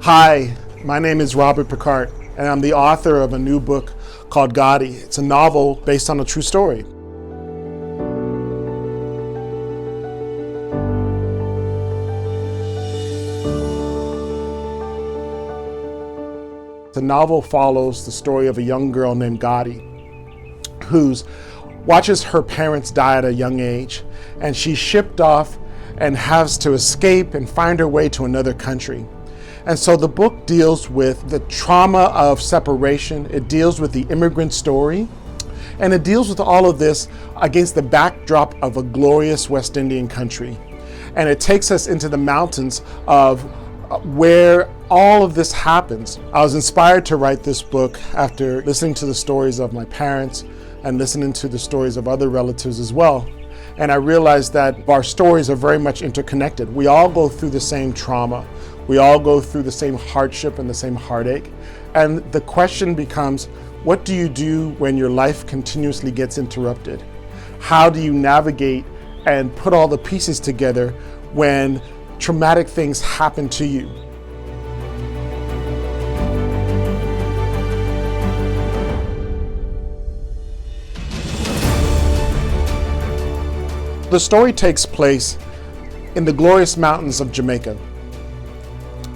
Hi, my name is Robert Picart, and I'm the author of a new book called Goddie. It's a novel based on a true story. The novel follows the story of a young girl named Goddie who watches her parents die at a young age, and she's shipped off and has to escape and find her way to another country. And so the book deals with the trauma of separation, it deals with the immigrant story, and it deals with all of this against the backdrop of a glorious West Indian country. And it takes us into the mountains of where all of this happens. I was inspired to write this book after listening to the stories of my parents and listening to the stories of other relatives as well. And I realized that our stories are very much interconnected. We all go through the same trauma. We all go through the same hardship and the same heartache. And the question becomes, what do you do when your life continuously gets interrupted? How do you navigate and put all the pieces together when traumatic things happen to you? The story takes place in the glorious mountains of Jamaica.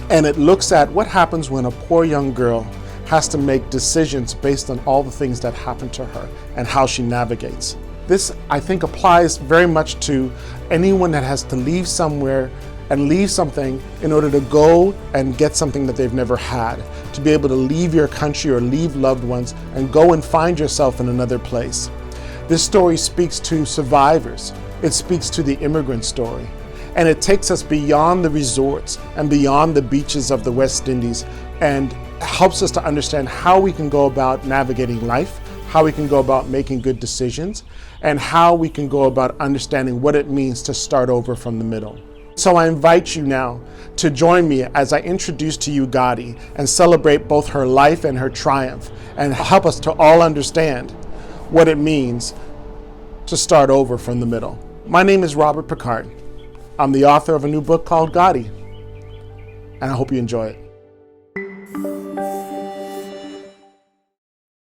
And it looks at what happens when a poor young girl has to make decisions based on all the things that happen to her and how she navigates. This, I think, applies very much to anyone that has to leave somewhere and leave something in order to go and get something that they've never had, to be able to leave your country or leave loved ones and go and find yourself in another place. This story speaks to survivors. It speaks to the immigrant story. And it takes us beyond the resorts and beyond the beaches of the West Indies and helps us to understand how we can go about navigating life, how we can go about making good decisions, and how we can go about understanding what it means to start over from the middle. So I invite you now to join me as I introduce to you Goddie and celebrate both her life and her triumph and help us to all understand what it means to start over from the middle. My name is Robert Picart. I'm the author of a new book called Goddie, and I hope you enjoy it.